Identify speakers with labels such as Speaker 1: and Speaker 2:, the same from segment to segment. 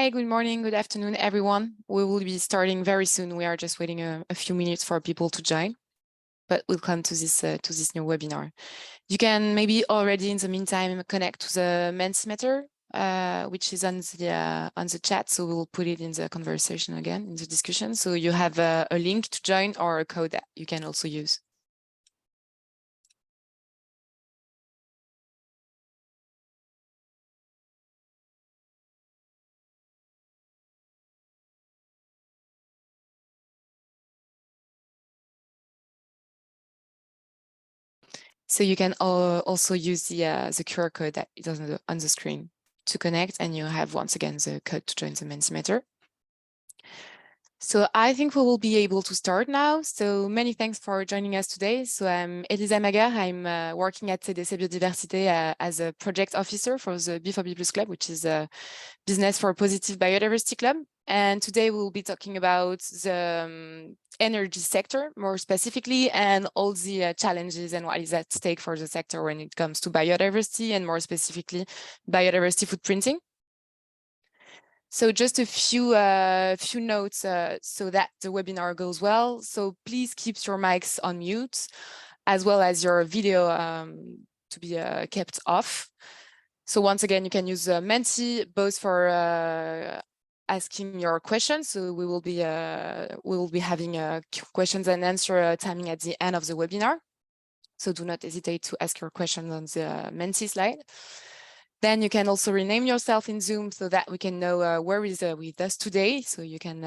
Speaker 1: Hi, good morning, good afternoon, everyone. We will be starting very soon. We are just waiting a few minutes for people to join, but we'll come to this new webinar. You can maybe already, in the meantime, connect to the Mentimeter, which is on the chat. So we'll put it in the conversation again, in the discussion. So you have a link to join or a code that you can also use. So you can also use the QR code that is on the screen to connect, and you have once again the code to join the Mentimeter. So I think we will be able to start now. So many thanks for joining us today. So I'm Elisa Magueur. I'm working at CDC Biodiversité as a project officer for the B4B+ Club, which is a business for Positive Biodiversity Club. And today we'll be talking about the energy sector more specifically, and all the challenges and what is at stake for the sector when it comes to biodiversity, and more specifically biodiversity footprinting. So just a few notes so that the webinar goes well. So please keep your mics on mute, as well as your video to be kept off. So once again, you can use Menti both for asking your questions. So we will be having questions and answer timing at the end of the webinar. So do not hesitate to ask your questions on the Menti slide. Then you can also rename yourself in Zoom so that we can know where is with us today. So you can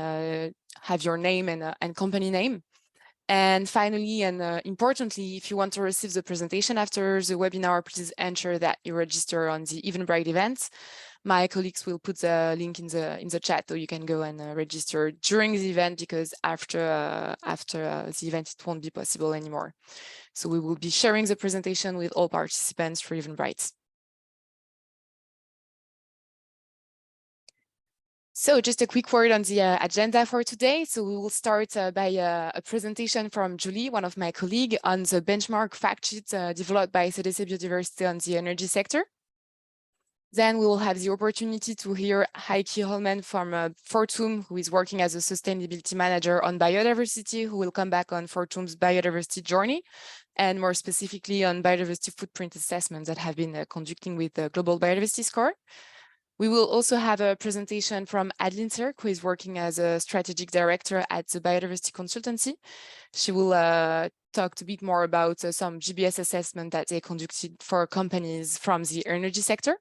Speaker 1: have your name and company name. And finally, and importantly, if you want to receive the presentation after the webinar, please ensure that you register on the Eventbrite events. My colleagues will put the link in the chat, so you can go and register during the event, because after the event, it won't be possible anymore. So we will be sharing the presentation with all participants through Eventbrite. So just a quick word on the agenda for today. So we will start by a presentation from Julie, one of my colleagues, on the benchmark fact sheet developed by CDC Biodiversité on the energy sector. Then we will have the opportunity to hear Heikki Holmén from Fortum, who is working as a sustainability manager on biodiversity, who will come back on Fortum's biodiversity journey, and more specifically on biodiversity footprint assessments that have been conducting with the Global Biodiversity Score. We will also have a presentation from Adeline Serckx, who is working as a strategic director at the Biodiversity Consultancy. She will talk a bit more about some GBS assessment that they conducted for companies from the energy sector.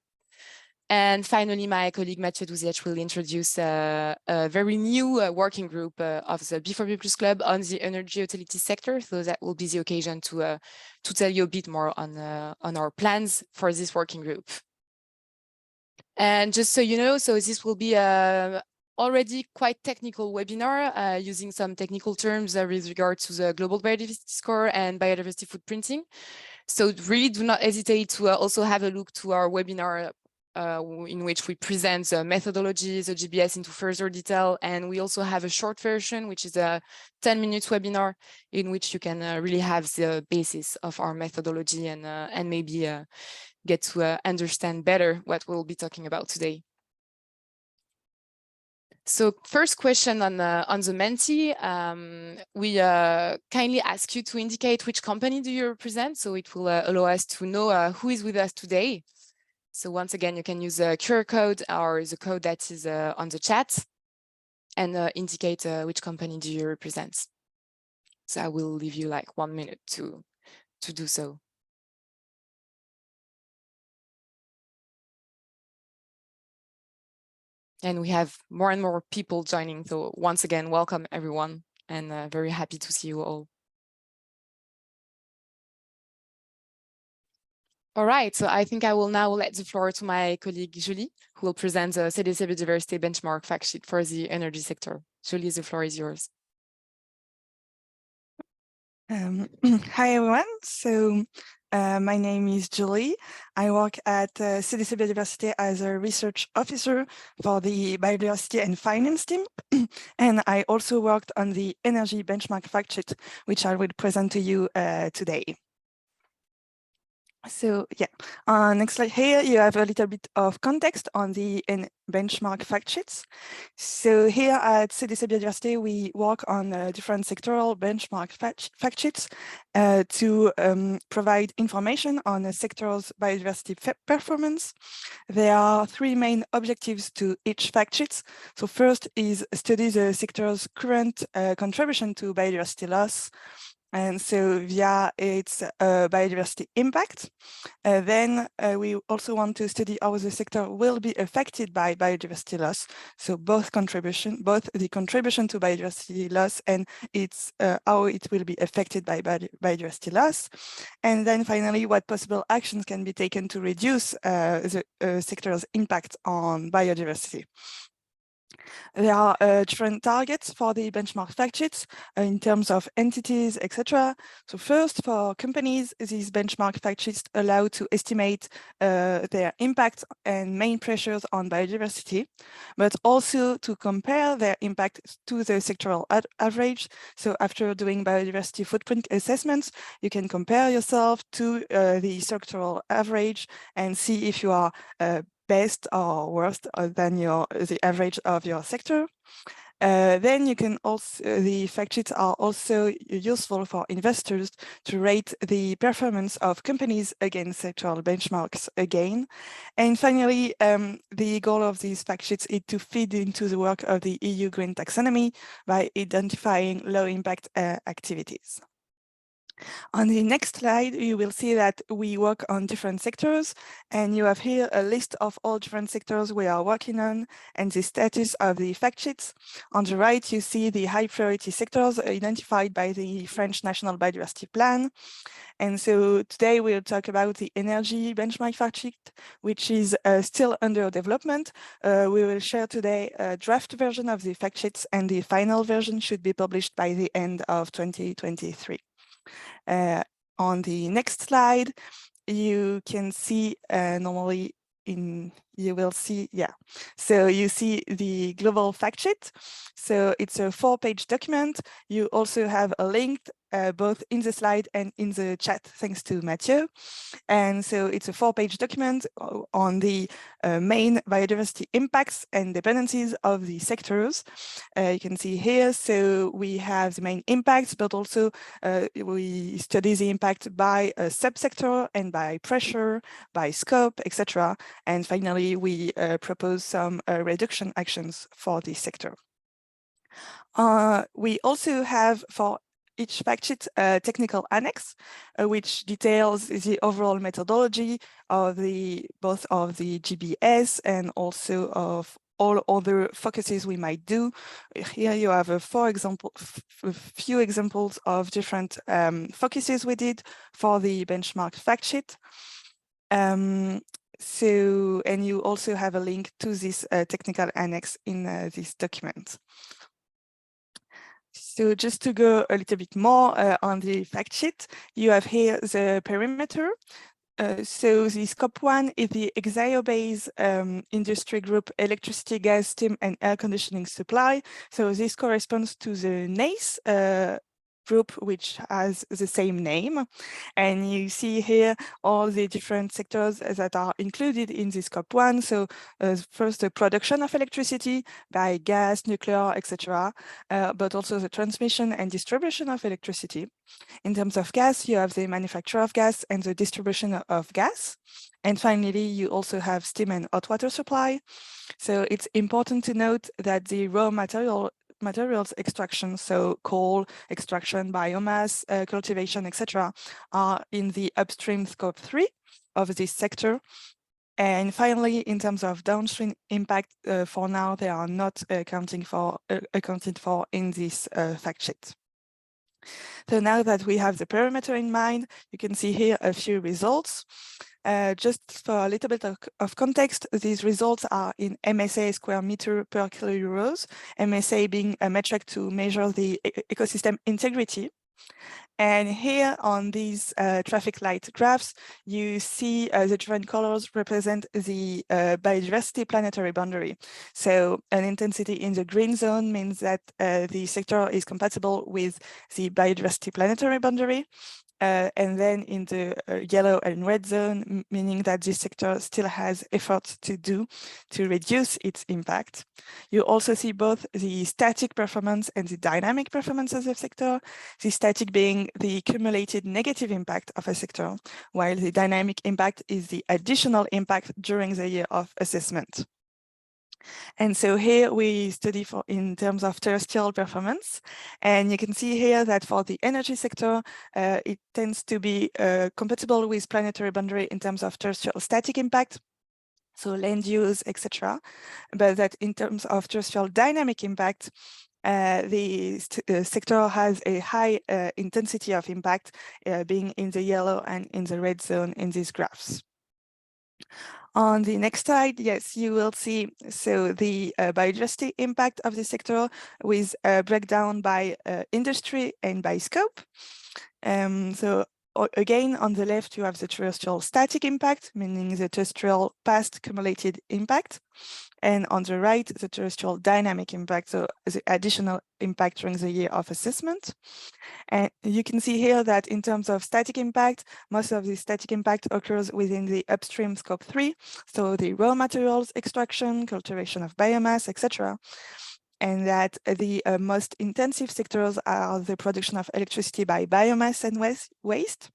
Speaker 1: And finally, my colleague Mathieu Douziech will introduce a very new working group of the B4B+ Club on the energy utility sector. So that will be the occasion to tell you a bit more on our plans for this working group. And just so you know, so this will be a already quite technical webinar using some technical terms with regard to the Global Biodiversity Score and biodiversity footprinting. So really do not hesitate to also have a look to our webinar in which we present the methodology, the GBS into further detail. And we also have a short version, which is a 10-minute webinar in which you can really have the basis of our methodology and maybe get to understand better what we'll be talking about today. So first question on the Menti, we kindly ask you to indicate which company do you represent, so it will allow us to know who is with us today. So once again, you can use a QR code or the code that is on the chat, and indicate which company do you represent. So I will leave you like 1 minute to do so. And we have more and more people joining. So once again, welcome everyone, and very happy to see you all. All right, so I think I will now let the floor to my colleague Julie, who will present the CDC Biodiversity benchmark fact sheet for the energy sector. Julie, the floor is yours.
Speaker 2: Hi everyone, so my name is Julie. I work at CDC Biodiversité as a research officer for the biodiversity and finance team. And I also worked on the energy benchmark fact sheet, which I will present to you today. So yeah, next slide here, you have a little bit of context on the benchmark fact sheets. So here at CDC Biodiversité, we work on different sectoral benchmark fact sheets to provide information on a sector's biodiversity performance. There are three main objectives to each fact sheet. So first is study the sector's current contribution to biodiversity loss, and so via its biodiversity impact. Then we also want to study how the sector will be affected by biodiversity loss. So both the contribution to biodiversity loss and its how it will be affected by biodiversity loss. And then finally, what possible actions can be taken to reduce the sector's impact on biodiversity. There are different targets for the benchmark fact sheets in terms of entities, etc. So first, for companies, these benchmark fact sheets allow to estimate their impact and main pressures on biodiversity, but also to compare their impact to the sectoral average. So after doing biodiversity footprint assessments, you can compare yourself to the sectoral average and see if you are best or worst than the average of your sector. Then you can also, the fact sheets are also useful for investors to rate the performance of companies against sectoral benchmarks again. And finally, the goal of these fact sheets is to feed into the work of the EU Green Taxonomy by identifying low impact activities. On the next slide, you will see that we work on different sectors, and you have here a list of all different sectors we are working on and the status of the fact sheets. On the right, you see the high priority sectors identified by the French National Biodiversity Plan. And so today we'll talk about the energy benchmark fact sheet, which is still under development. We will share today a draft version of the fact sheets, and the final version should be published by the end of 2023. On the next slide, you can see normally you will see, yeah. So you see the global fact sheet. So it's a 4-page document. You also have a link both in the slide and in the chat, thanks to Mathieu. And so it's a 4-page document on the main biodiversity impacts and dependencies of the sectors. You can see here, so we have the main impacts, but also we study the impact by a subsector and by pressure, by scope, etc. And finally, we propose some reduction actions for this sector. We also have for each fact sheet a technical annex, which details the overall methodology of both of the GBS and also of all other focuses we might do. Here you have a few examples of different focuses we did for the benchmark fact sheet. So, and you also have a link to this technical annex in this document. So just to go a little bit more on the fact sheet, you have here the perimeter. So the scope 1 is the Exio-based industry group electricity, gas, steam, and air conditioning supply. So this corresponds to the NACE group, which has the same name. And you see here all the different sectors that are included in the scope 1. So first, the production of electricity by gas, nuclear, etc., but also the transmission and distribution of electricity. In terms of gas, you have the manufacture of gas and the distribution of gas. And finally, you also have steam and hot water supply. So it's important to note that the raw materials extraction, so coal extraction, biomass, cultivation, etc., are in the upstream scope 3 of this sector. And finally, in terms of downstream impact, for now, they are not accounted for in this fact sheet. So now that we have the perimeter in mind, you can see here a few results. Just for a little bit of context, these results are in MSA square meter per kilo euros, MSA being a metric to measure the ecosystem integrity. And here on these traffic light graphs, you see the different colors represent the biodiversity planetary boundary. So an intensity in the green zone means that the sector is compatible with the biodiversity planetary boundary. and then in the yellow and red zone, meaning that this sector still has efforts to do to reduce its impact. You also see both the static performance and the dynamic performance of the sector, the static being the cumulated negative impact of a sector, while the dynamic impact is the additional impact during the year of assessment. And so here we study in terms of terrestrial performance. And you can see here that for the energy sector, it tends to be compatible with planetary boundary in terms of terrestrial static impact, so land use, etc. But that in terms of terrestrial dynamic impact, the sector has a high intensity of impact, being in the yellow and in the red zone in these graphs. On the next slide, yes, you will see so the biodiversity impact of the sector with a breakdown by industry and by scope. So again, on the left, you have the terrestrial static impact, meaning the terrestrial past cumulated impact. And on the right, the terrestrial dynamic impact, so the additional impact during the year of assessment. And you can see here that in terms of static impact, most of the static impact occurs within the upstream scope 3, so the raw materials extraction, cultivation of biomass, etc. And that the most intensive sectors are the production of electricity by biomass and waste.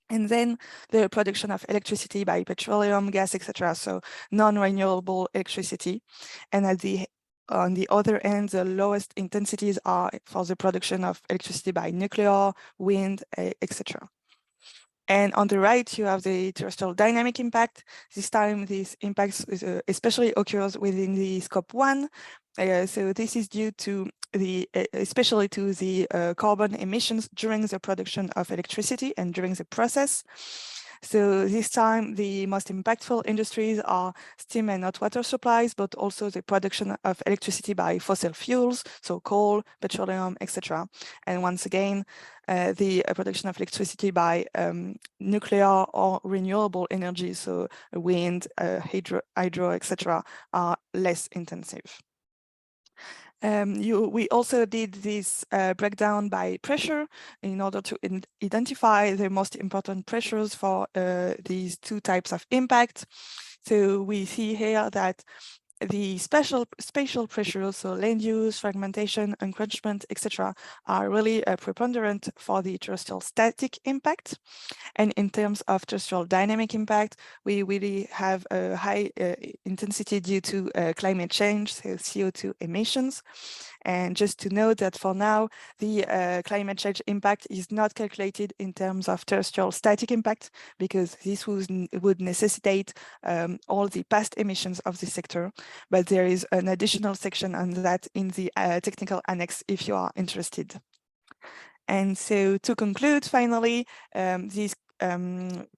Speaker 2: And then the production of electricity by petroleum, gas, etc. So non-renewable electricity. And on the other end, the lowest intensities are for the production of electricity by nuclear, wind, etc. And on the right, you have the terrestrial dynamic impact. This time, this impact especially occurs within the scope 1. So this is due to especially to the carbon emissions during the production of electricity and during the process. So this time, the most impactful industries are steam and hot water supplies, but also the production of electricity by fossil fuels, so coal, petroleum, etc. And once again, the production of electricity by nuclear or renewable energy, so wind, hydro, etc., are less intensive. We also did this breakdown by pressure in order to identify the most important pressures for these two types of impact. So we see here that the spatial pressures, so land use, fragmentation, encroachment, etc., are really preponderant for the terrestrial static impact. And in terms of terrestrial dynamic impact, we really have a high intensity due to climate change, so CO2 emissions. And just to note that for now, the climate change impact is not calculated in terms of terrestrial static impact, because this would necessitate all the past emissions of the sector. But there is an additional section on that in the technical annex if you are interested. And so to conclude, finally, these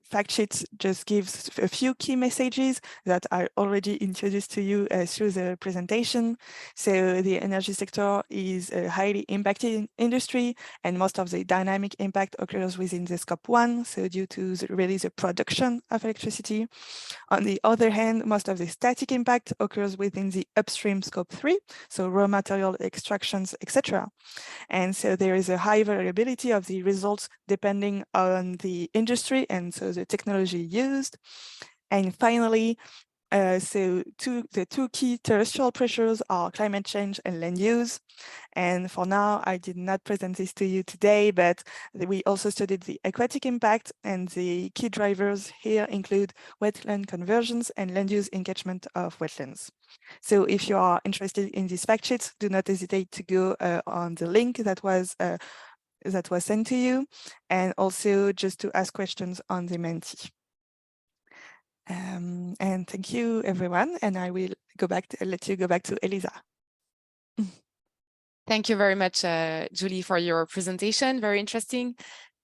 Speaker 2: fact sheet just gives a few key messages that I already introduced to you through the presentation. So the energy sector is a highly impacted industry, and most of the dynamic impact occurs within the scope 1, so due to really the production of electricity. On the other hand, most of the static impact occurs within the upstream scope 3, so raw material extractions, etc. And so there is a high variability of the results depending on the industry and so the technology used. And finally, so the two key terrestrial pressures are climate change and land use. And for now, I did not present this to you today, but we also studied the aquatic impact, and the key drivers here include wetland conversions and land use encroachment of wetlands. So if you are interested in these fact sheets, do not hesitate to go on the link that was sent to you, and also just to ask questions on the Menti. And thank you, everyone. And I will let you go back to Elisa.
Speaker 1: Thank you very much, Julie, for your presentation. Very interesting.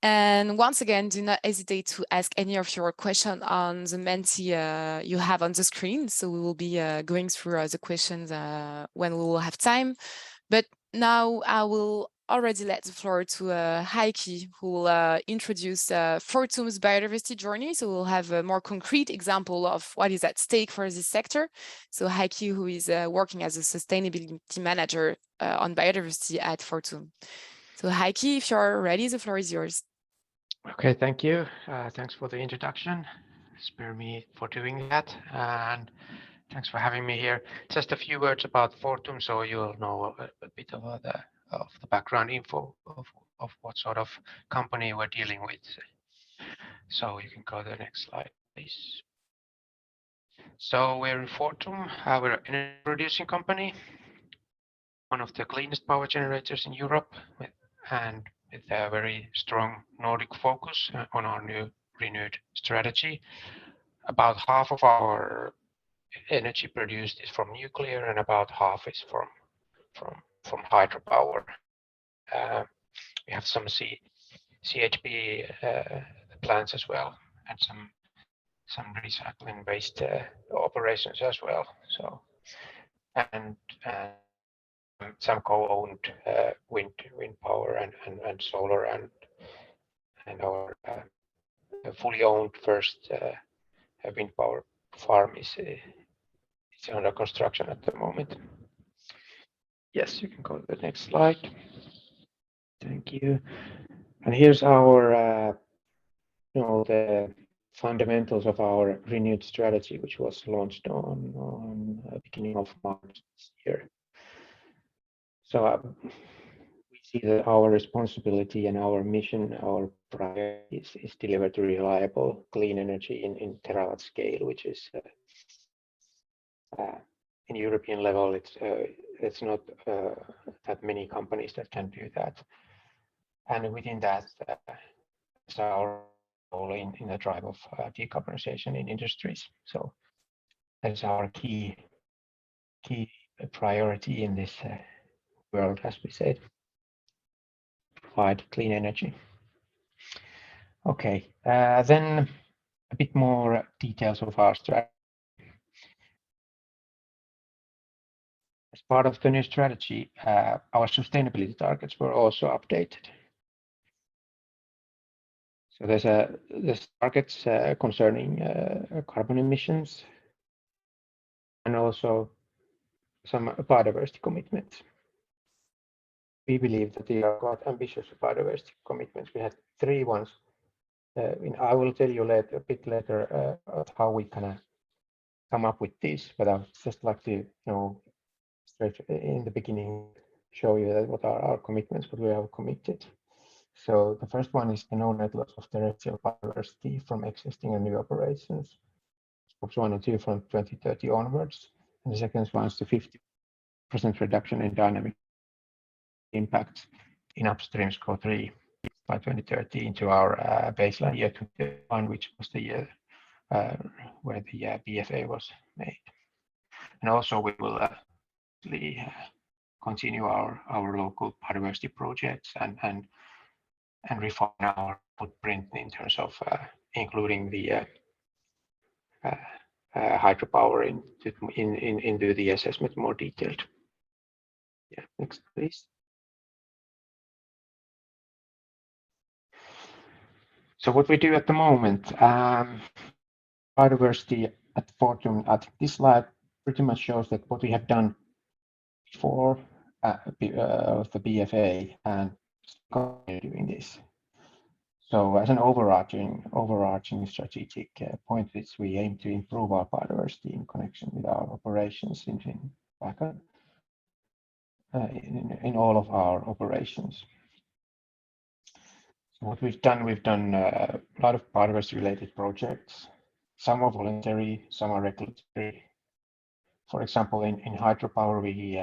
Speaker 1: And once again, do not hesitate to ask any of your questions on the Menti you have on the screen. So we will be going through the questions when we will have time. But now I will already let the floor to Heikki, who will introduce Fortum's biodiversity journey. So we'll have a more concrete example of what is at stake for this sector. So Heikki, who is working as a sustainability manager on biodiversity at Fortum. So Heikki, if you're ready, the floor is yours.
Speaker 3: Okay, thank you. Thanks for the introduction. Spare me for doing that, and thanks for having me here. Just a few words about Fortum, so you'll know a bit of the background info of what sort of company we're dealing with. So you can go to the next slide, please. So we're in Fortum. We're an energy producing company, one of the cleanest power generators in Europe, and with a very strong Nordic focus on our new renewed strategy. About half of our energy produced is from nuclear, and about half is from hydropower. We have some CHP plants as well, and some recycling waste operations as well. So and some co-owned wind power and solar, and our fully owned first wind power farm is under construction at the moment. Yes, you can go to the next slide. Thank you. And here's our the fundamentals of our renewed strategy, which was launched on beginning of March this year. So we see that our responsibility and our mission, our priority is deliver to reliable, clean energy in terawatt scale, which is in European level. It's not that many companies that can do that, and within that, it's our role in the drive of decarbonization in industries. So that's our key priority in this world, as we said, provide clean energy. Okay, then a bit more details of our strategy. As part of the new strategy, our sustainability targets were also updated. So there's targets concerning carbon emissions, and also some biodiversity commitments. We believe that they are quite ambitious biodiversity commitments. We had 3 ones. I will tell you a bit later how we kind of come up with these, but I would just like to, straight in the beginning, show you that what are our commitments, what we have committed. So the first one is the no net loss of terrestrial biodiversity from existing and new operations, Scopes 1 and 2 from 2030 onwards. And the second one is the 50% reduction in dynamic impact in upstream Scope 3 by 2030 into our baseline year 2021, which was the year where the BFA was made. And also we will continue our local biodiversity projects and refine our footprint in terms of including the hydropower into the assessment more detailed. Yeah, next please. So what we do at the moment, biodiversity at Fortum, I think this slide pretty much shows that what we have done before the BFA and continue doing this. So as an overarching strategic point, is we aim to improve our biodiversity in connection with our operations in all of our operations. So what we've done a lot of biodiversity related projects. Some are voluntary, some are regulatory. For example, in hydropower, we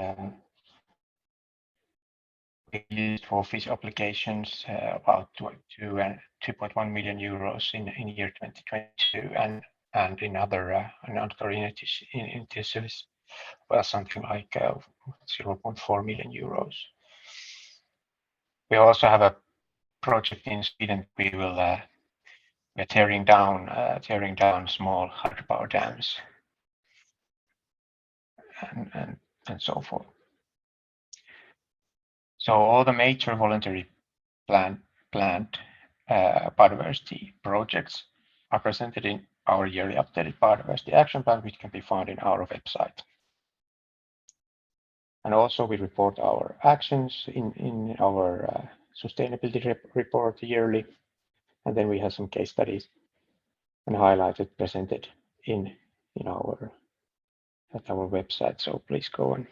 Speaker 3: used for fish applications about 2.1 million euros in year 2022, and in other initiatives, well, something like 0.4 million euros. We also have a project in Sweden. We're tearing down small hydropower dams and so forth. So all the major voluntary planned biodiversity projects are presented in our yearly updated biodiversity action plan, which can be found in our website. And also we report our actions in our sustainability report yearly. And then we have some case studies and highlighted, presented at our website. So please go and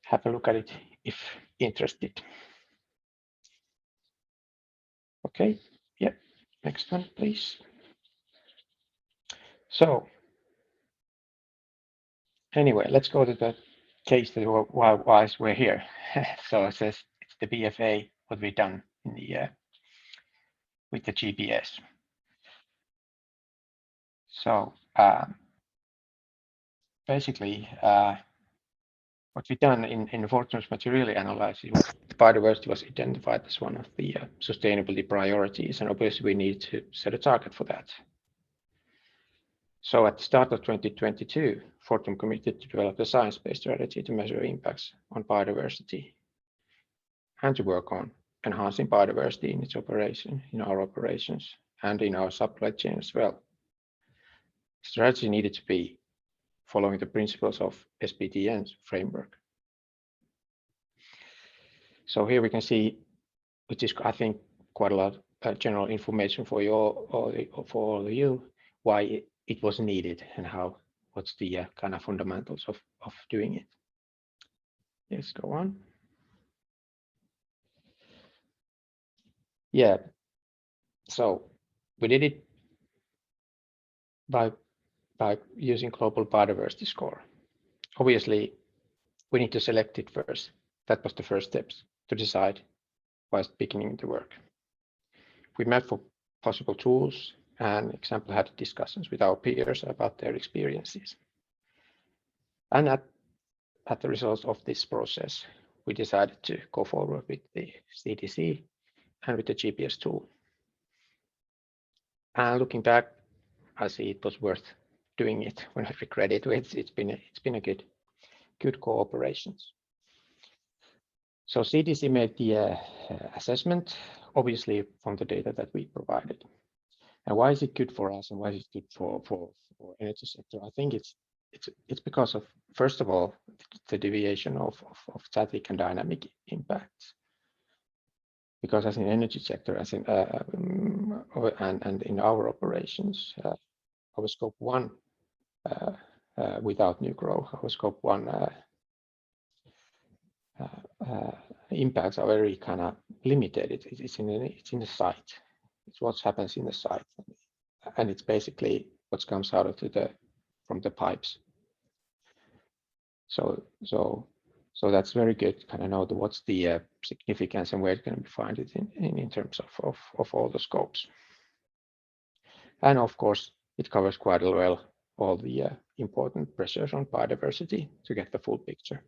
Speaker 3: have a look at it if interested. Okay, yeah, next one, please. So anyway, let's go to the case that why we're here. So it says it's the BFA, what we've done in the with the GPS. So basically, what we've done in Fortum's material analysis, biodiversity was identified as one of the sustainability priorities, and obviously we need to set a target for that. So at the start of 2022, Fortum committed to develop a science-based strategy to measure impacts on biodiversity and to work on enhancing biodiversity in its operation, in our operations, and in our supply chain as well. Strategy needed to be following the principles of SBTN's framework. So here we can see, which is, I think, quite a lot of general information for you all of you, why it was needed and what's the kind of fundamentals of doing it. Yes, go on. Yeah, so we did it by using global biodiversity score. Obviously, we need to select it first. That was the first steps to decide whilst beginning the work. We mapped for possible tools and example had discussions with our peers about their experiences. And at the result of this process, we decided to go forward with the CDC and with the GPS tool. And looking back, I see it was worth doing it. When I regret it, it's been a good cooperation. So CDC made the assessment, obviously from the data that we provided. And why is it good for us, and why is it good for energy sector? I think it's because of, first of all, the deviation of static and dynamic impacts. Because as in energy sector, as in and in our operations, our scope 1 without new growth, our scope 1 impacts are very kind of limited. It's in the site. It's what happens in the site, and it's basically what comes out of from the pipes. So that's very good. Kind of know what's the significance and where it can be found in terms of all the scopes. And of course, it covers quite well all the important pressures on biodiversity to get the full picture.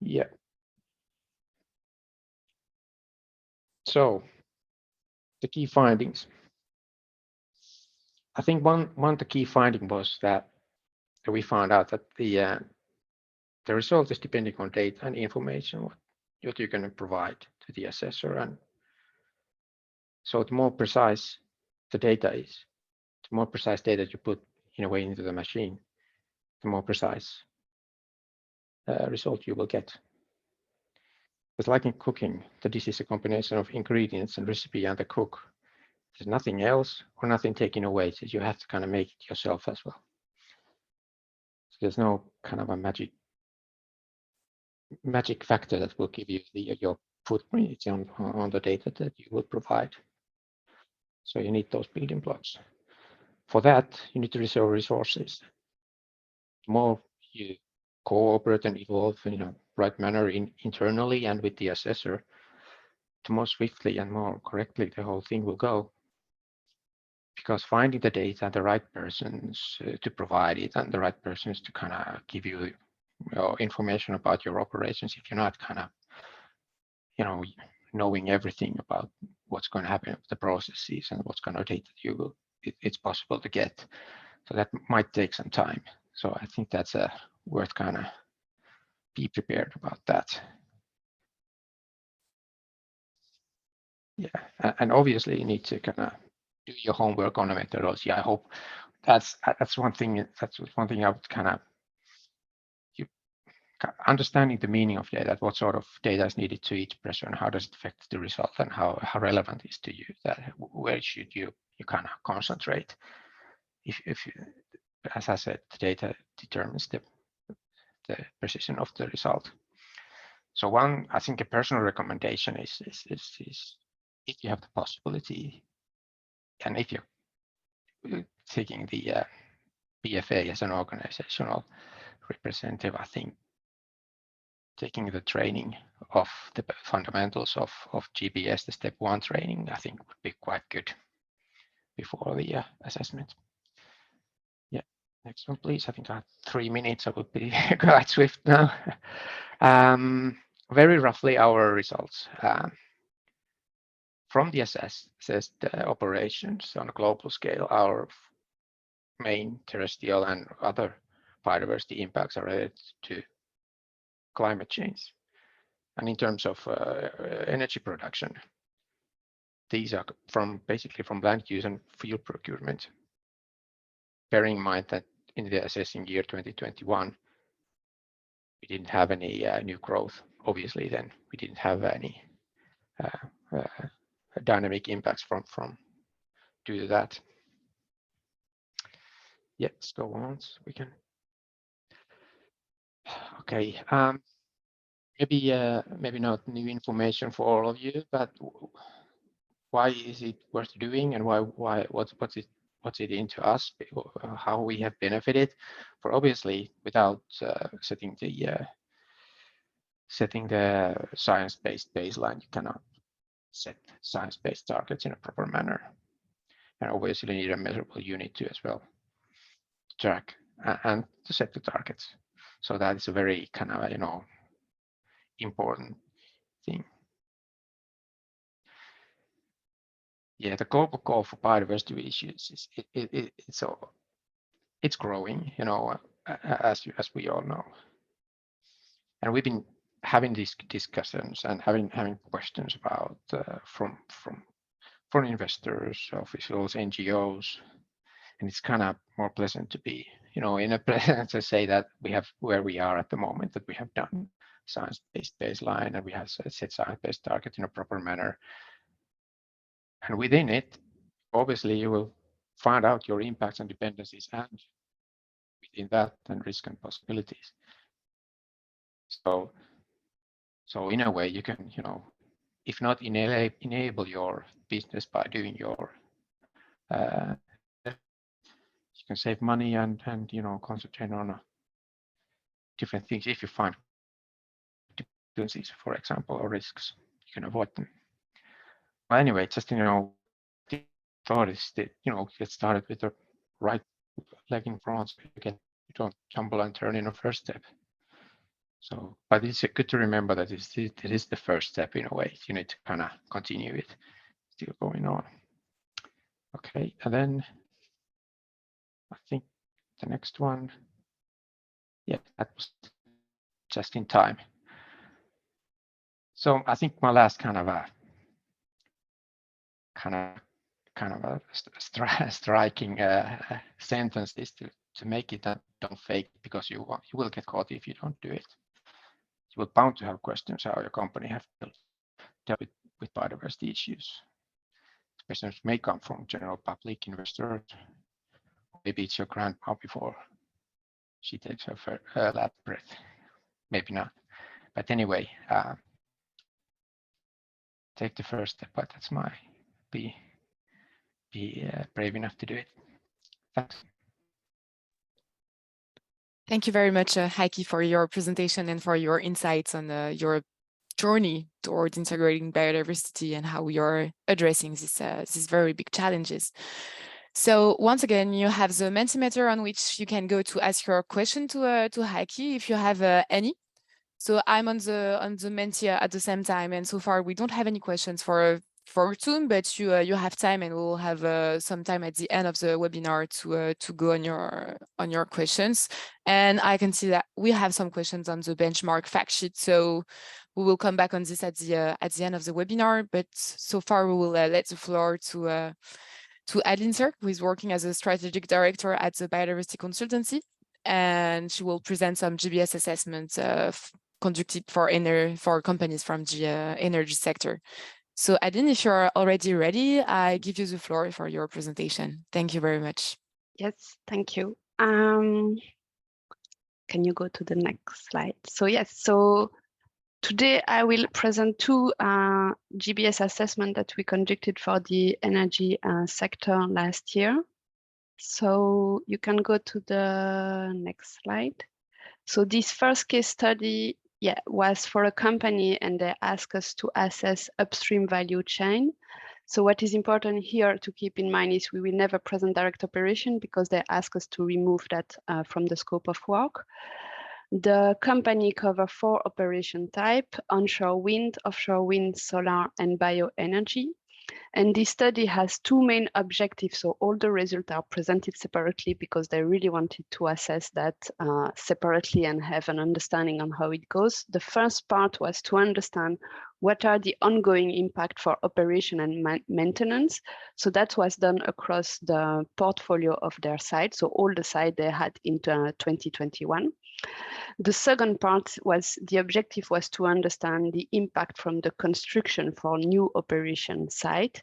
Speaker 3: Yeah. So the key findings. I think one of the key finding was that we found out that the result is depending on data and information what you're going to provide to the assessor, and so the more precise the data is, the more precise data you put in a way into the machine, the more precise result you will get. It's like in cooking, the dish is a combination of ingredients and recipe and the cook. There's nothing else or nothing taken away, so you have to kind of make it yourself as well. So there's no kind of a magic factor that will give you your footprint on the data that you will provide. So you need those building blocks. For that, you need to reserve resources. The more you cooperate and evolve in a right manner internally and with the assessor, the more swiftly and more correctly the whole thing will go. Because finding the data, the right persons to provide it, and the right persons to kind of give you information about your operations, if you're not kind of, knowing everything about what's going to happen with the processes and what's kind of data it's possible to get. So that might take some time. So I think that's worth kind of be prepared about that. Yeah, and obviously you need to kind of do your homework on the methodology. I hope that's one thing. That's one thing I would kind of understanding the meaning of data, what sort of data is needed to each person, and how does it affect the result, and how relevant it is to you, that where should you kind of concentrate. If you, as I said, the data determines the precision of the result. So one, I think a personal recommendation is if you have the possibility, and if you're taking the BFA as an organizational representative, I think taking the training of the fundamentals of GBS, the step 1 training, I think would be quite good before the assessment. Yeah, next one, please. I think I have 3 minutes. I would be quite swift now. Very roughly, our results from the assessed operations on a global scale, our main terrestrial and other biodiversity impacts are related to climate change. And in terms of energy production, these are basically from land use and fuel procurement. Bearing in mind that in the assessing year 2021, we didn't have any new growth. Obviously, then we didn't have any dynamic impacts from due to that. Yeah, let's go on. So we can. Okay. Maybe not new information for all of you, but why is it worth doing, and what's it into us, how we have benefited? For obviously, without setting the science-based baseline, you cannot set science-based targets in a proper manner, and obviously you need a measurable unit too as well to track and to set the targets. So that is a very kind of important thing. Yeah, the global call for biodiversity issues it's growing, as we all know, and we've been having these discussions and having questions about from foreign investors, officials, NGOs, and it's kind of more pleasant to be, in a presence to say that we have where we are at the moment, that we have done science-based baseline and we have set science-based target in a proper manner. And within it, obviously, you will find out your impacts and dependencies, and within that, and risk and possibilities. So in a way, you can, if not enable your business by doing your, you can save money and concentrate on different things. If you find dependencies, for example, or risks, you can avoid them. But anyway, just the thought is that get started with the right leg in front, so you don't tumble and turn in the first step. So, but it's good to remember that it is the first step in a way. You need to kind of continue it, still going on. Okay, and then I think the next one, yeah, that was just in time. So I think my last kind of a striking sentence is to make it that don't fake, because you will get caught if you don't do it. You will bound to have questions how your company have dealt with biodiversity issues. Questions may come from general public investors. Maybe it's your grandma before she takes her last breath. Maybe not. But anyway, take the first step. But that's my be brave enough to do it. Thanks.
Speaker 1: Thank you very much, Heikki, for your presentation and for your insights on your journey towards integrating biodiversity and how you're addressing these very big challenges. So once again, you have the Mentimeter on which you can go to ask your question to Heikki if you have any. So I'm on the Menti at the same time, and so far we don't have any questions for Fortum, but you have time, and we'll have some time at the end of the webinar to go on your questions. And I can see that we have some questions on the benchmark fact sheet, so we will come back on this at the end of the webinar. But so far we will let the floor to Adeline Serckx, who is working as a strategic director at the Biodiversity Consultancy. and she will present some GBS assessments conducted for companies from the energy sector. So Adeline, if you're already ready, I give you the floor for your presentation. Thank you very much.
Speaker 4: Yes, thank you. Can you go to the next slide? So yes, so today I will present two GBS assessments that we conducted for the energy sector last year. So you can go to the next slide. So this first case study was for a company, and they asked us to assess upstream value chain. So what is important here to keep in mind is we will never present direct operation because they ask us to remove that from the scope of work. The company covers 4 operation types: onshore wind, offshore wind, solar, and bioenergy. And this study has 2 main objectives. So all the results are presented separately because they really wanted to assess that separately and have an understanding on how it goes. The first part was to understand what are the ongoing impact for operation and maintenance. So that was done across the portfolio of their site. So all the site they had in 2021. The second part was the objective was to understand the impact from the construction for new operation site.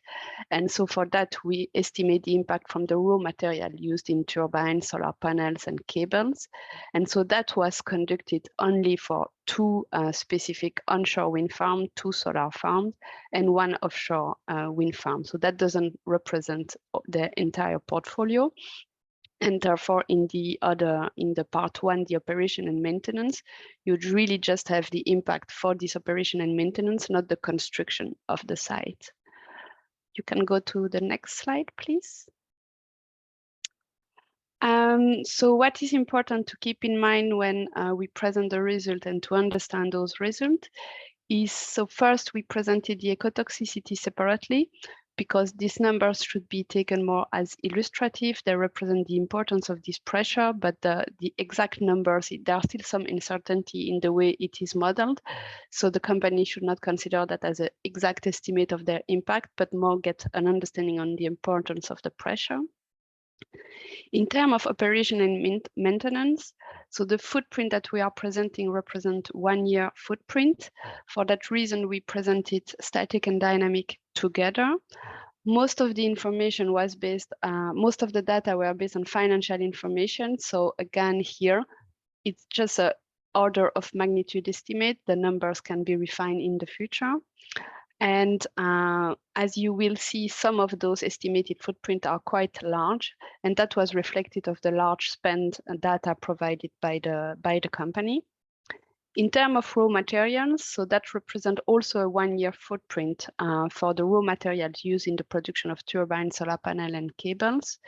Speaker 4: And so for that, we estimate the impact from the raw material used in turbines, solar panels, and cables. And so that was conducted only for 2 specific onshore wind farms, 2 solar farms, and 1 offshore wind farm. So that doesn't represent the entire portfolio. And therefore, in the part 1, the operation and maintenance, you'd really just have the impact for this operation and maintenance, not the construction of the site. You can go to the next slide, please. So what is important to keep in mind when we present the result and to understand those results is, so first we presented the ecotoxicity separately, because these numbers should be taken more as illustrative. They represent the importance of this pressure, but the exact numbers, there are still some uncertainty in the way it is modeled. So the company should not consider that as an exact estimate of their impact, but more get an understanding on the importance of the pressure. In terms of operation and maintenance, so the footprint that we are presenting represent 1 year footprint. For that reason, we presented static and dynamic together. Most of the information was based, most of the data were based on financial information. So again, here, it's just an order of magnitude estimate. The numbers can be refined in the future. And as you will see, some of those estimated footprint are quite large, and that was reflected of the large spend data provided by the company. In terms of raw materials, so that represents also a 1 year footprint for the raw materials used in the production of turbines, solar panel, and cables.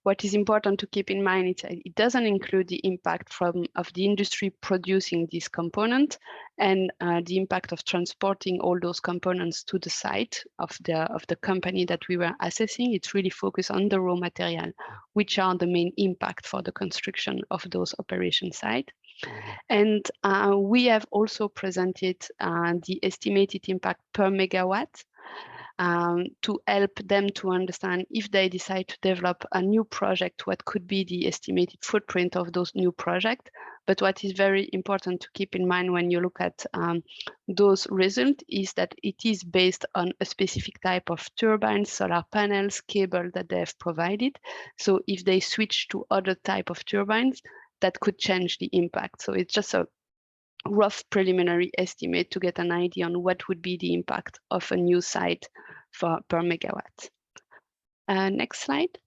Speaker 4: What is important to keep in mind is it doesn't include the impact of the industry producing this component and the impact of transporting all those components to the site of the company that we were assessing. It's really focused on the raw material, which are the main impact for the construction of those operation sites. And we have also presented the estimated impact per megawatt to help them to understand if they decide to develop a new project, what could be the estimated footprint of those new projects. But what is very important to keep in mind when you look at those results is that it is based on a specific type of turbines, solar panels, cable that they have provided. So if they switch to other type of turbines, that could change the impact. So it's just a rough preliminary estimate to get an idea on what would be the impact of a new site per megawatt. Next slide.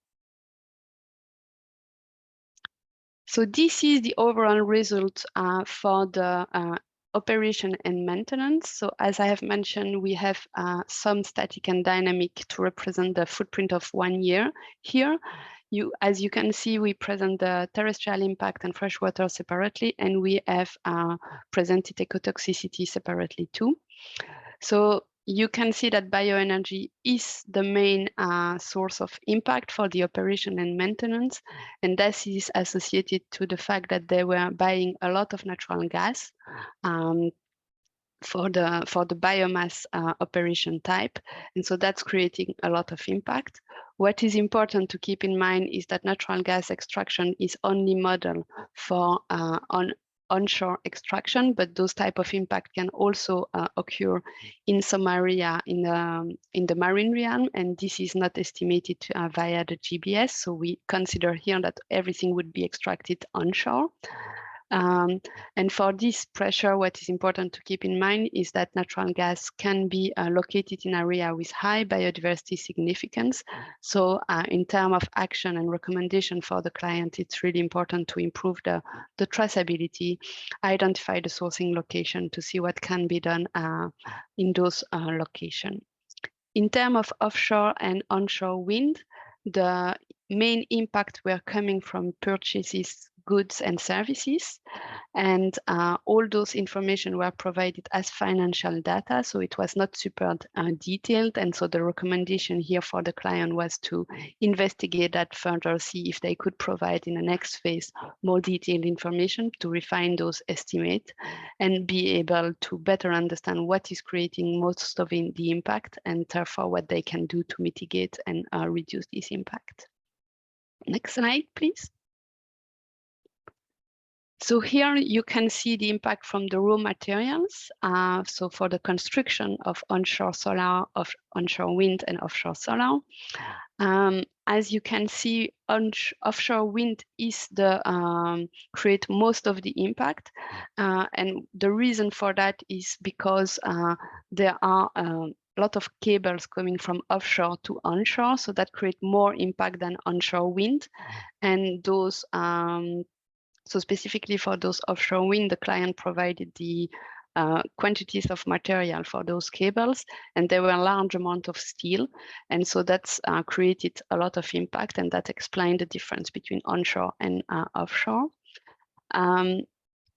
Speaker 4: So this is the overall result for the operation and maintenance. So as I have mentioned, we have some static and dynamic to represent the footprint of 1 year here. As you can see, we present the terrestrial impact and freshwater separately, and we have presented ecotoxicity separately too. So you can see that bioenergy is the main source of impact for the operation and maintenance, and this is associated to the fact that they were buying a lot of natural gas for the biomass operation type, and so that's creating a lot of impact. What is important to keep in mind is that natural gas extraction is only model for onshore extraction, but those type of impact can also occur in some area in the marine realm, and this is not estimated via the GBS. So we consider here that everything would be extracted onshore. And for this pressure, what is important to keep in mind is that natural gas can be located in area with high biodiversity significance. So in terms of action and recommendation for the client, it's really important to improve the traceability, identify the sourcing location to see what can be done in those locations. In terms of offshore and onshore wind, the main impact were coming from purchases, goods and services, and all those information were provided as financial data, so it was not super detailed, and so the recommendation here for the client was to investigate that further, see if they could provide in the next phase more detailed information to refine those estimates and be able to better understand what is creating most of the impact, and therefore what they can do to mitigate and reduce this impact. Next slide, please. So here you can see the impact from the raw materials. So for the construction of onshore solar, onshore wind and offshore solar. As you can see, offshore wind is the create most of the impact. And the reason for that is because there are a lot of cables coming from offshore to onshore, so that create more impact than onshore wind. And those so specifically for those offshore wind, the client provided the quantities of material for those cables, and there were a large amount of steel. And so that's created a lot of impact, and that explained the difference between onshore and offshore.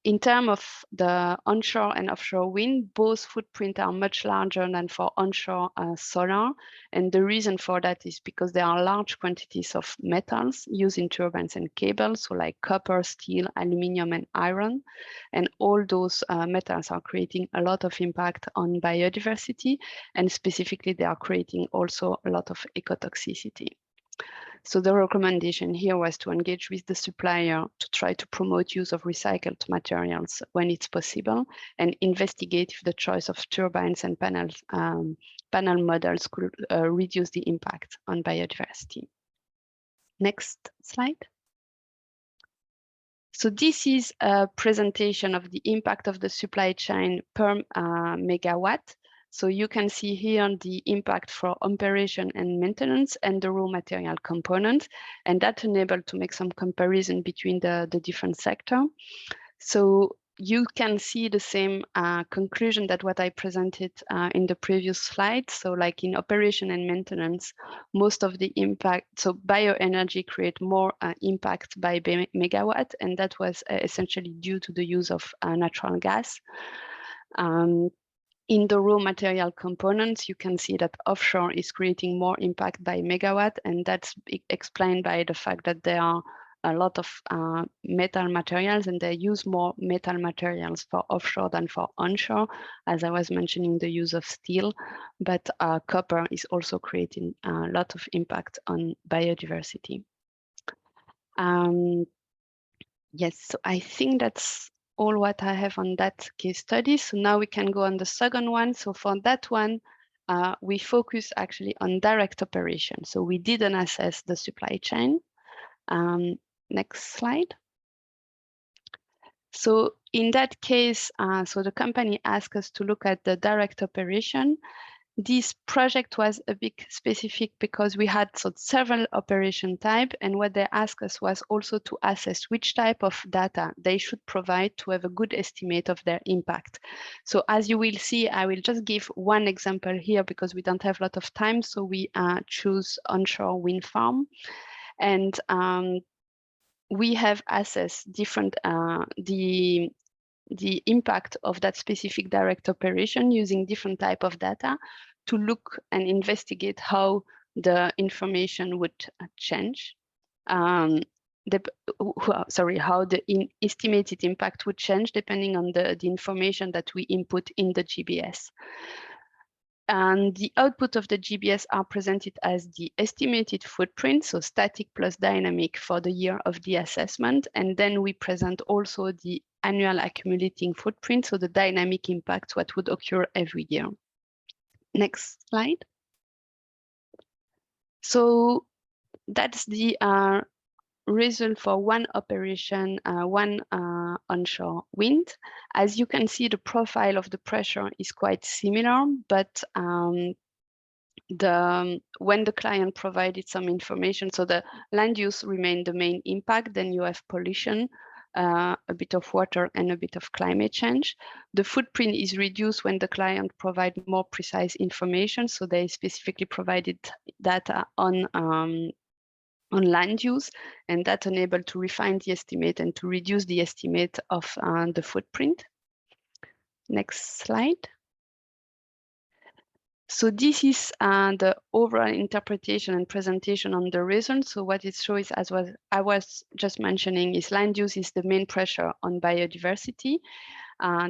Speaker 4: In terms of the onshore and offshore wind, both footprints are much larger than for onshore solar. And the reason for that is because there are large quantities of metals used in turbines and cables, so like copper, steel, aluminum, and iron. And all those metals are creating a lot of impact on biodiversity. And specifically, they are creating also a lot of ecotoxicity. So the recommendation here was to engage with the supplier to try to promote use of recycled materials when it's possible, and investigate if the choice of turbines and panel models could reduce the impact on biodiversity. Next slide. So this is a presentation of the impact of the supply chain per megawatt. So you can see here the impact for operation and maintenance and the raw material component, and that enabled to make some comparison between the different sectors. So you can see the same conclusion that what I presented in the previous slide. So like in operation and maintenance, most of the impact, so bioenergy create more impact by megawatt, and that was essentially due to the use of natural gas. In the raw material components, you can see that offshore is creating more impact by megawatt, and that's explained by the fact that there are a lot of metal materials, and they use more metal materials for offshore than for onshore, as I was mentioning the use of steel, but copper is also creating a lot of impact on biodiversity. Yes, so I think that's all what I have on that case study. So now we can go on the second one. So for that one, we focus actually on direct operation. So we didn't assess the supply chain. Next slide. So in that case, so the company asked us to look at the direct operation. This project was a bit specific because we had several operation types, and what they asked us was also to assess which type of data they should provide to have a good estimate of their impact. So as you will see, I will just give one example here because we don't have a lot of time. So we choose onshore wind farm, and we have assessed different the impact of that specific direct operation using different type of data to look and investigate how the information would change. how the estimated impact would change depending on the information that we input in the GBS. And the output of the GBS are presented as the estimated footprint, so static plus dynamic for the year of the assessment. And then we present also the annual accumulating footprint, so the dynamic impact, what would occur every year. Next slide. So that's the result for one operation, one onshore wind. As you can see, the profile of the pressure is quite similar, but when the client provided some information, so the land use remained the main impact, then you have pollution, a bit of water, and a bit of climate change. The footprint is reduced when the client provide more precise information, so they specifically provided data on land use, and that enabled to refine the estimate and to reduce the estimate of the footprint. Next slide. So this is the overall interpretation and presentation on the results. So what it shows, as I was just mentioning, is land use is the main pressure on biodiversity.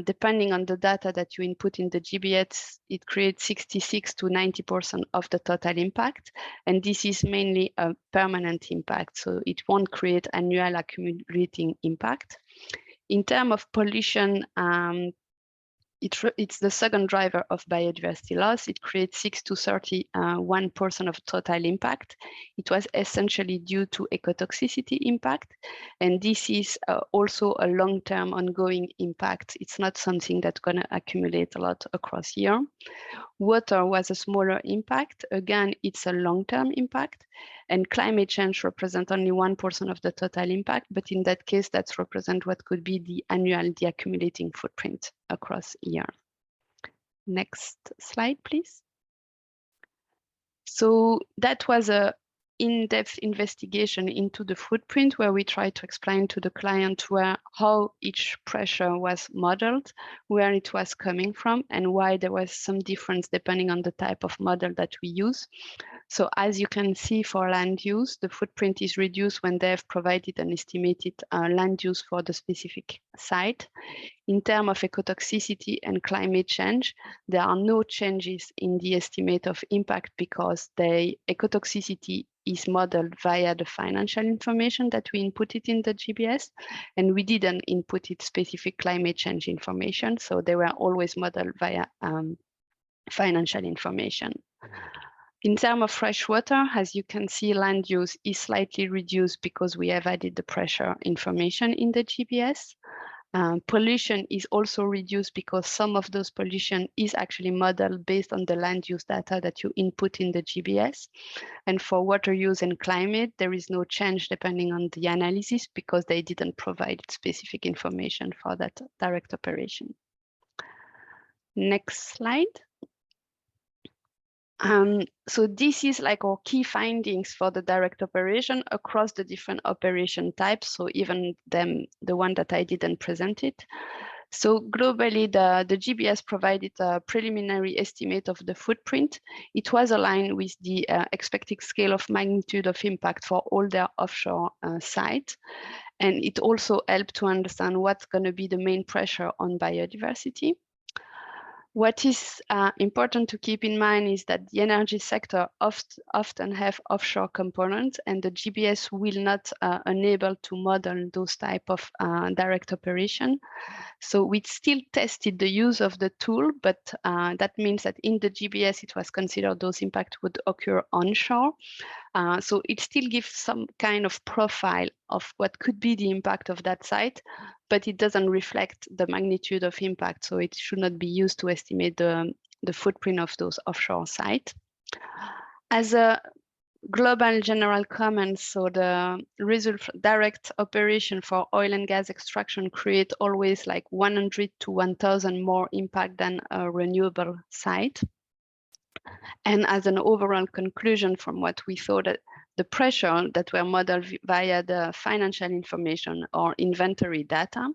Speaker 4: Depending on the data that you input in the GBS, it creates 66 to 90% of the total impact. And this is mainly a permanent impact, so it won't create annual accumulating impact. In terms of pollution, it's the second driver of biodiversity loss. It creates 6 to 31% of total impact. It was essentially due to ecotoxicity impact. And this is also a long-term ongoing impact. It's not something that's going to accumulate a lot across year. Water was a smaller impact. Again, it's a long-term impact. And climate change represents only 1% of the total impact, but in that case, that's represent what could be the annual accumulating footprint across year. Next slide, please. So that was a in-depth investigation into the footprint where we tried to explain to the client how each pressure was modeled, where it was coming from, and why there was some difference depending on the type of model that we use. So as you can see for land use, the footprint is reduced when they have provided an estimated land use for the specific site. In terms of ecotoxicity and climate change, there are no changes in the estimate of impact because the ecotoxicity is modeled via the financial information that we inputted in the GBS, and we didn't input it specific climate change information, so they were always modeled via financial information. In terms of fresh water, as you can see, land use is slightly reduced because we have added the pressure information in the GBS. Pollution is also reduced because some of those pollution is actually modeled based on the land use data that you input in the GBS. And for water use and climate, there is no change depending on the analysis because they didn't provide specific information for that direct operation. Next slide. So this is like our key findings for the direct operation across the different operation types. So even the one that I didn't present it. So globally, the GBS provided a preliminary estimate of the footprint. It was aligned with the expected scale of magnitude of impact for all their offshore sites. And it also helped to understand what's going to be the main pressure on biodiversity. What is important to keep in mind is that the energy sector often have offshore components, and the GBS will not enable to model those type of direct operation. So we still tested the use of the tool, but that means that in the GBS, it was considered those impacts would occur onshore. So it still gives some kind of profile of what could be the impact of that site, but it doesn't reflect the magnitude of impact. So it should not be used to estimate the footprint of those offshore sites. As a global general comment, so the result direct operation for oil and gas extraction create always like 100 to 1,000 more impact than a renewable site. And as an overall conclusion from what we thought, that the pressure that were modeled via the financial information or inventory data,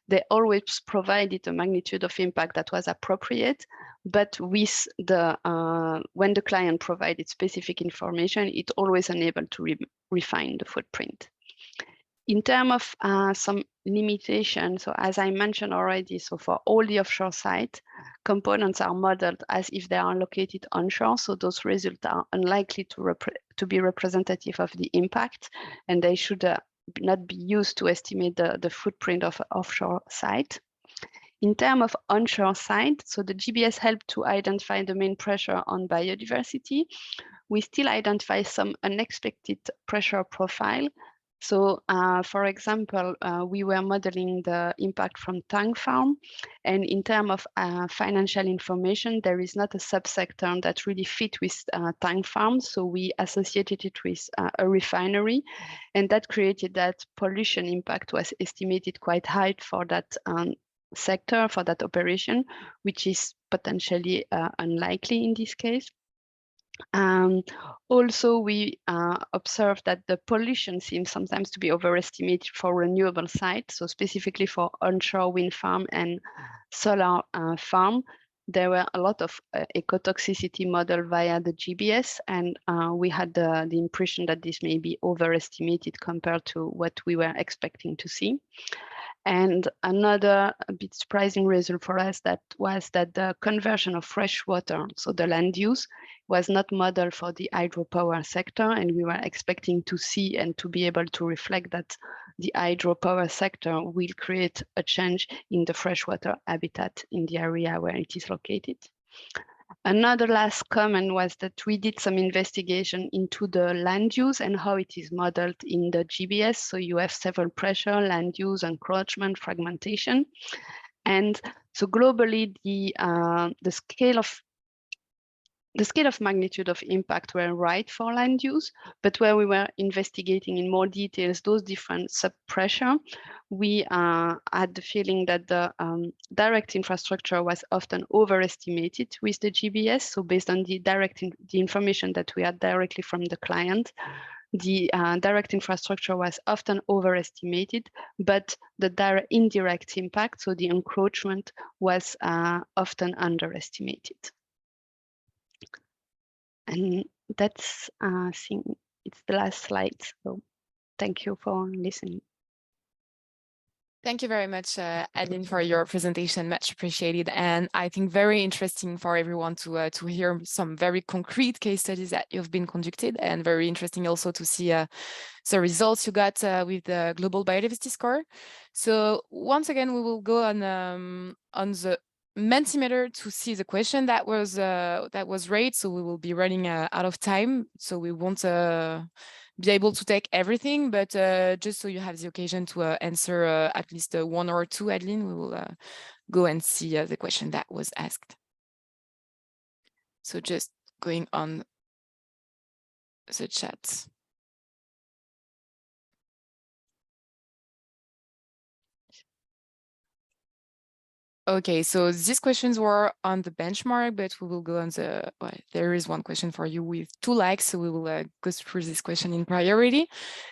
Speaker 4: they always provided a magnitude of impact that was appropriate, but with the when the client provided specific information, it always enabled to refine the footprint. In terms of some limitations, so as I mentioned already, so for all the offshore sites, components are modeled as if they are located onshore, so those results are unlikely to be representative of the impact, and they should not be used to estimate the footprint of an offshore site. In terms of onshore site, so the GBS helped to identify the main pressure on biodiversity. We still identify some unexpected pressure profile. So, for example, we were modeling the impact from tank farm, and in terms of financial information, there is not a subsector that really fit with tank farms. So we associated it with a refinery, and that created that pollution impact was estimated quite high for that sector, for that operation, which is potentially unlikely in this case. Also, we observed that the pollution seems sometimes to be overestimated for renewable sites. So specifically for onshore wind farm and solar farm, there were a lot of ecotoxicity model via the GBS, and we had the impression that this may be overestimated compared to what we were expecting to see. And another a bit surprising result for us was that the conversion of fresh water, so the land use, was not modeled for the hydropower sector, and we were expecting to see and to be able to reflect that the hydropower sector will create a change in the freshwater habitat in the area where it is located. Another last comment was that we did some investigation into the land use and how it is modeled in the GBS. So you have several pressure, land use, encroachment, fragmentation. And so globally, the scale of magnitude of impact were right for land use, but where we were investigating in more details those different sub-pressure, we had the feeling that the direct infrastructure was often overestimated with the GBS. So based on the information that we had directly from the client, the direct infrastructure was often overestimated, but the indirect impact, so the encroachment, was often underestimated. And that's, I think it's the last slide. So thank you for listening.
Speaker 1: Thank you very much, Adeline, for your presentation. Much appreciated. And I think very interesting for everyone to hear some very concrete case studies that you've been conducted, and very interesting also to see the results you got with the global biodiversity score. So once again, we will go on the Mentimeter to see the question that was raised. So we will be running out of time, so we won't be able to take everything, but just so you have the occasion to answer at least one or two, Adeline, we will go and see the question that was asked. So just going on the chat. Okay, so these questions were on the benchmark, but we will go on the, well, there is one question for you with 2 likes, so we will go through this question in priority.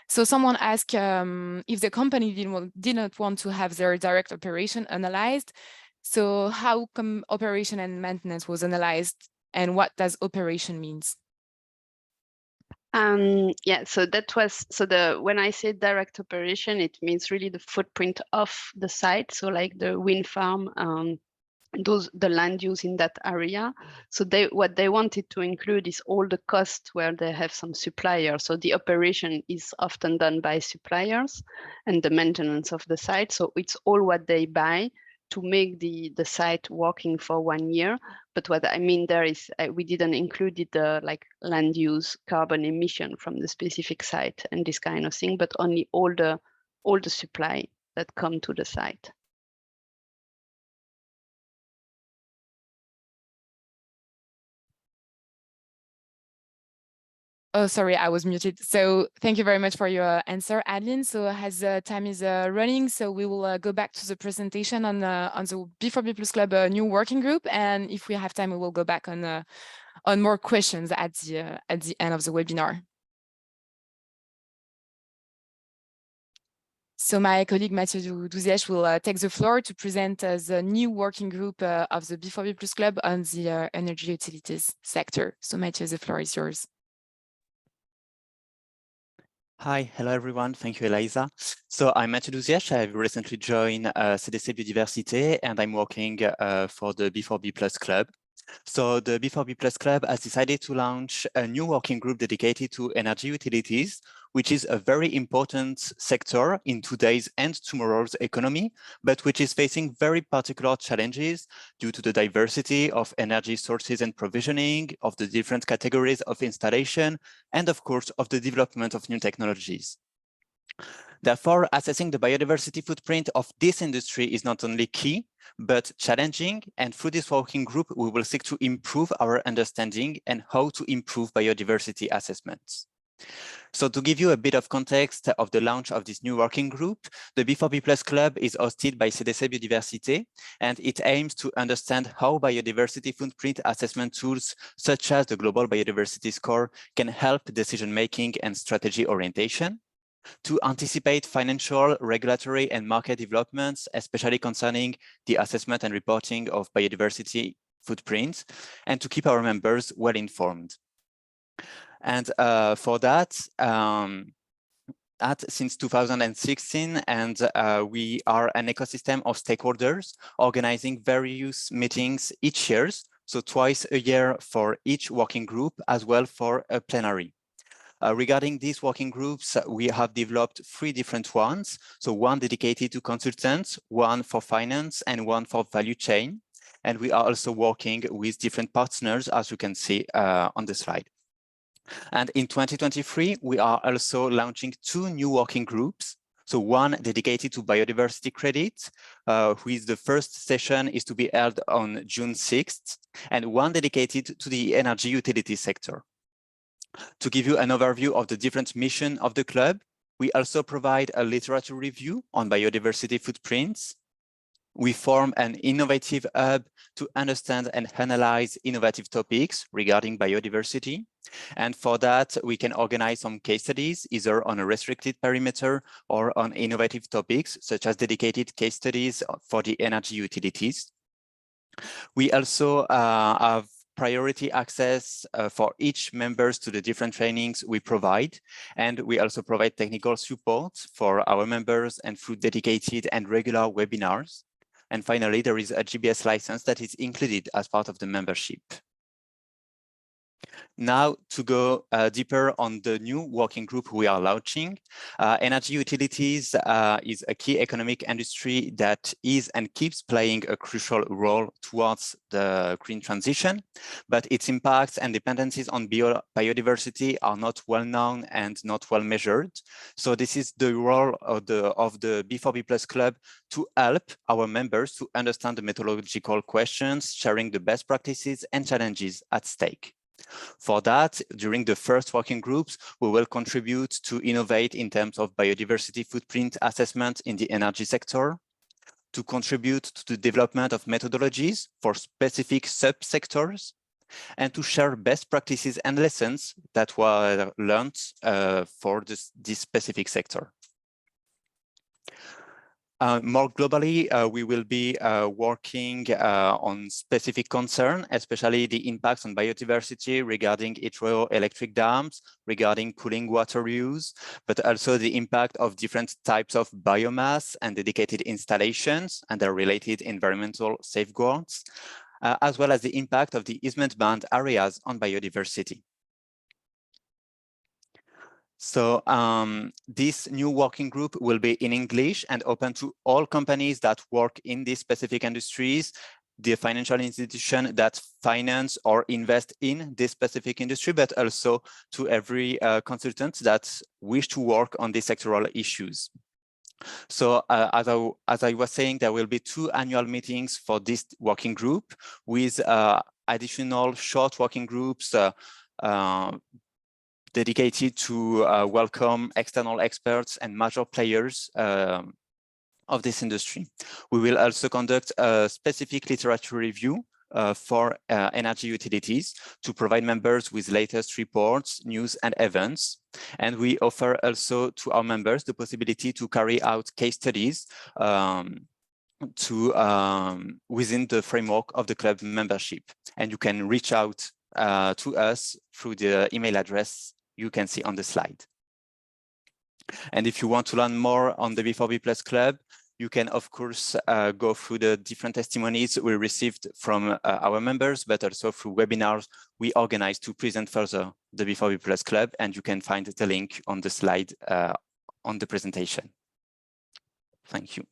Speaker 1: So someone asked if the company did not want to have their direct operation analyzed, so how come operation and maintenance was analyzed, and what does operation means?
Speaker 4: Yeah, so that was, when I say direct operation, it means really the footprint of the site. So like the wind farm, the land use in that area. So what they wanted to include is all the costs where they have some suppliers. So the operation is often done by suppliers, and the maintenance of the site. So it's all what they buy to make the site working for 1 year. But what I mean there is we didn't include the like land use, carbon emission from the specific site and this kind of thing, but only all the supply that come to the site.
Speaker 1: Oh, sorry, I was muted. So thank you very much for your answer, Adeline. So as time is running, so we will go back to the presentation on the B4B+ Club new working group. And if we have time, we will go back on more questions at the end of the webinar. So my colleague Mathieu Douziech will take the floor to present the new working group of the B4B+ Club on the energy utilities sector. So Mathieu, the floor is yours.
Speaker 5: Hi, hello everyone. Thank you, Elisa. So I'm Mathieu Douziech. I've recently joined CDC Biodiversité, and I'm working for the B4B Plus Club. So the B4B Plus Club has decided to launch a new working group dedicated to energy utilities, which is a very important sector in today's and tomorrow's economy, but which is facing very particular challenges due to the diversity of energy sources and provisioning, of the different categories of installation, and of course, of the development of new technologies. Therefore, assessing the biodiversity footprint of this industry is not only key, but challenging. And through this working group, we will seek to improve our understanding and how to improve biodiversity assessments. So to give you a bit of context of the launch of this new working group, the B4B Plus Club is hosted by CDC Biodiversité, and it aims to understand how biodiversity footprint assessment tools, such as the Global Biodiversity Score, can help decision-making and strategy orientation, to anticipate financial, regulatory, and market developments, especially concerning the assessment and reporting of biodiversity footprints, and to keep our members well informed. And for that, since 2016, and we are an ecosystem of stakeholders organizing various meetings each year, so twice a year for each working group, as well for a plenary. Regarding these working groups, we have developed 3 different ones. So one dedicated to consultants, one for finance, and one for value chain. And we are also working with different partners, as you can see on the slide. And in 2023, we are also launching 2 new working groups. So one dedicated to biodiversity credit, with the first session is to be held on June 6th, and one dedicated to the energy utility sector. To give you an overview of the different mission of the club, we also provide a literature review on biodiversity footprints. We form an innovative hub to understand and analyze innovative topics regarding biodiversity. And for that, we can organize some case studies, either on a restricted perimeter or on innovative topics, such as dedicated case studies for the energy utilities. We also have priority access for each members to the different trainings we provide. And we also provide technical support for our members and through dedicated and regular webinars. And finally, there is a GBS license that is included as part of the membership. Now, to go deeper on the new working group we are launching, energy utilities is a key economic industry that is and keeps playing a crucial role towards the green transition, but its impacts and dependencies on biodiversity are not well known and not well measured. So this is the role of the B4B Plus Club to help our members to understand the methodological questions, sharing the best practices and challenges at stake. For that, during the first working groups, we will contribute to innovate in terms of biodiversity footprint assessment in the energy sector, to contribute to the development of methodologies for specific subsectors, and to share best practices and lessons that were learned for this specific sector. More globally, we will be working on specific concern, especially the impacts on biodiversity regarding hydroelectric dams, regarding cooling water use, but also the impact of different types of biomass and dedicated installations and their related environmental safeguards, as well as the impact of the easement band areas on biodiversity. So this new working group will be in English and open to all companies that work in these specific industries, the financial institution that finance or invest in this specific industry, but also to every consultant that wish to work on these sectoral issues. So as I was saying, there will be 2 annual meetings for this working group with additional short working groups dedicated to welcome external experts and major players of this industry. We will also conduct a specific literature review for energy utilities to provide members with latest reports, news, and events. And we offer also to our members the possibility to carry out case studies within the framework of the club membership. And you can reach out to us through the email address you can see on the slide. And if you want to learn more on the B4B+ Club, you can, of course, go through the different testimonies we received from our members, but also through webinars we organize to present further the B4B+ Club, and you can find the link on the slide on the presentation. Thank you.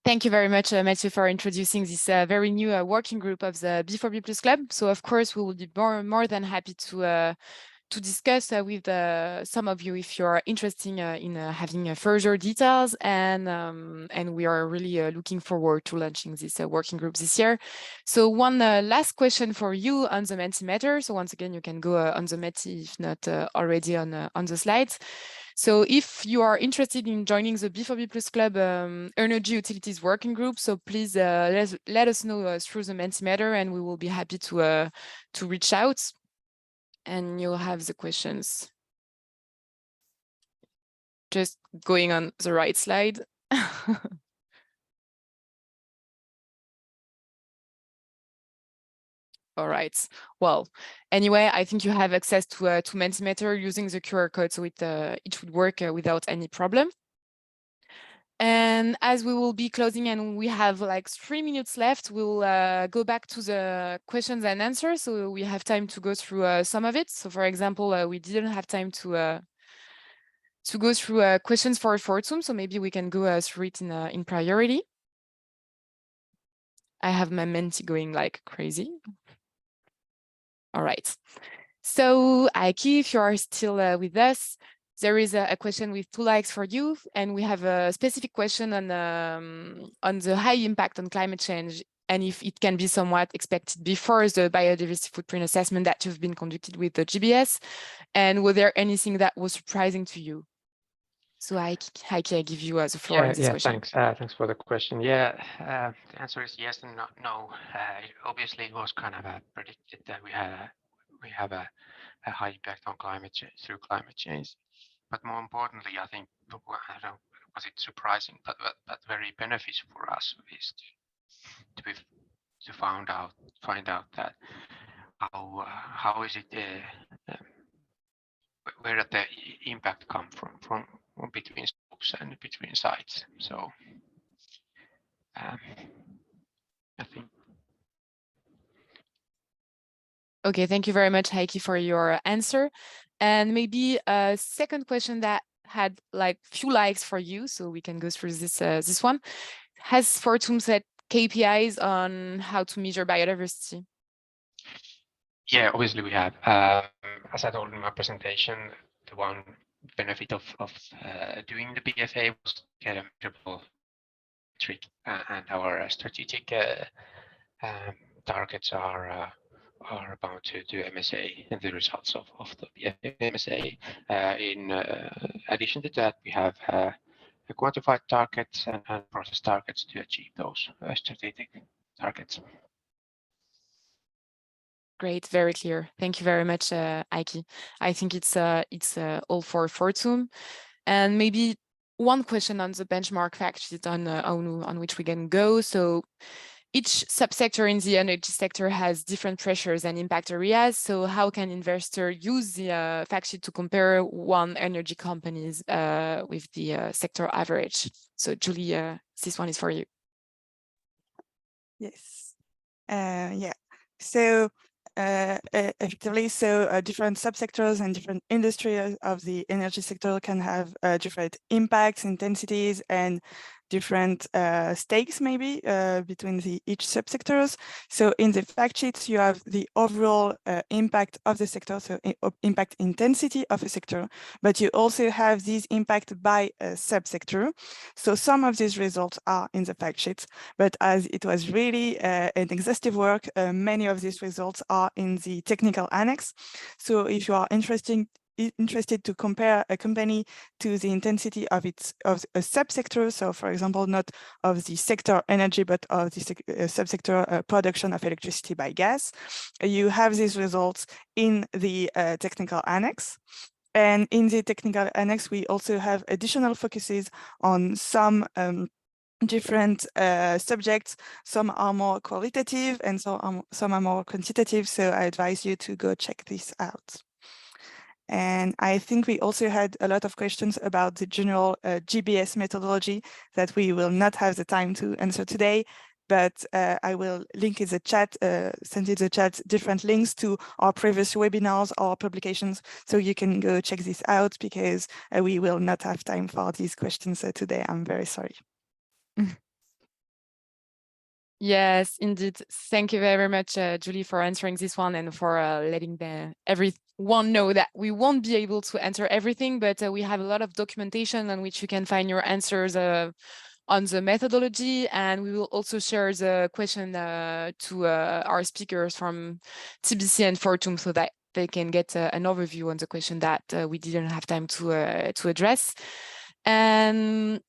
Speaker 1: Thank you very much, Mathieu, for introducing this very new working group of the B4B+ Club. So, of course, we will be more than happy to discuss with some of you if you're interested in having further details, and we are really looking forward to launching this working group this year. So one last question for you on the Mentimeter. So once again, you can go on the Meti if not already on the slides. So if you are interested in joining the B4B+ Club Energy Utilities Working Group, so please let us know through the Mentimeter, and we will be happy to reach out. And you'll have the questions. Just going on the right slide. All right. Well, anyway, I think you have access to Mentimeter using the QR code, so it should work without any problem. And as we will be closing and we have like 3 minutes left, we'll go back to the questions and answers. So we have time to go through some of it. So for example, we didn't have time to go through questions for Fortum. So maybe we can go through it in priority. I have my Menti going like crazy. All right. So Heikki, if you are still with us, there is a question with 2 likes for you, and we have a specific question on the high impact on climate change, and if it can be somewhat expected before the biodiversity footprint assessment that you've been conducted with the GBS, and was there anything that was surprising to you? So Heikki, I give you the floor on this question.
Speaker 3: Thanks for the question. The answer is yes and no. Obviously, it was kind of predicted that we have a high impact on climate change through climate change. But more importantly, I think, I don't know, was it surprising, but very beneficial for us is to find out that how is it where did the impact come from between scopes and between sites. So I think.
Speaker 1: Okay, thank you very much, Heikki, for your answer. And maybe a second question that had like few likes for you, so we can go through this one. Has Fortum set KPIs on how to measure biodiversity?
Speaker 3: Yeah, obviously we have. As I told in my presentation, the one benefit of doing the BFA was to get a measurable metric, and our strategic targets are about to do MSA and the results of the MSA. In addition to that, we have quantified targets and process targets to achieve those strategic targets.
Speaker 1: Great, very clear. Thank you very much, Heikki. I think it's all for Fortum. And maybe one question on the benchmark fact sheet on which we can go. So each subsector in the energy sector has different pressures and impact areas. So how can investors use the fact sheet to compare one energy companies with the sector average? So Julie, this one is for you.
Speaker 2: Yes. Yeah. So effectively, different subsectors and different industries of the energy sector can have different impacts, intensities, and different stakes maybe between each subsectors. So in the fact sheets, you have the overall impact of the sector, so impact intensity of a sector, but you also have this impact by a subsector. So some of these results are in the fact sheets, but as it was really an exhaustive work, many of these results are in the technical annex. So if you are interested to compare a company to the intensity of a subsector, so for example, not of the sector energy, but of the subsector production of electricity by gas, you have these results in the technical annex. And in the technical annex, we also have additional focuses on some different subjects. Some are more qualitative and some are more quantitative. So I advise you to go check this out. And I think we also had a lot of questions about the general GBS methodology that we will not have the time to answer today, but I will link in the chat, send in the chat different links to our previous webinars or publications, so you can go check this out, because we will not have time for these questions today. I'm very sorry.
Speaker 1: Yes, indeed. Thank you very much, Julie, for answering this one and for letting everyone know that we won't be able to answer everything, but we have a lot of documentation on which you can find your answers on the methodology, and we will also share the question to our speakers from TBC and Fortum, so that they can get an overview on the question that we didn't have time to address. And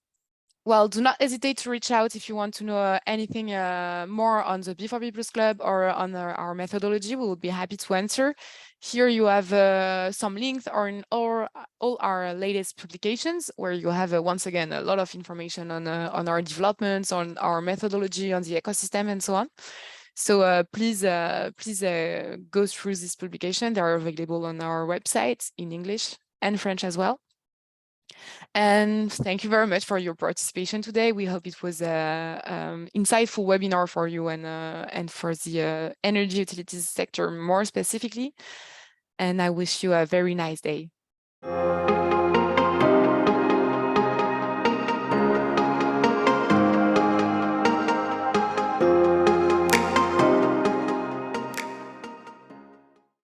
Speaker 1: well, do not hesitate to reach out if you want to know anything more on the B4B+ Club or on our methodology. We will be happy to answer. Here you have some links on all our latest publications, where you have once again a lot of information on our developments, on our methodology, on the ecosystem, and so on. So please go through this publication. They are available on our website in English and French as well. And thank you very much for your participation today. We hope it was an insightful webinar for you and for the energy utilities sector more specifically. And I wish you a very nice day.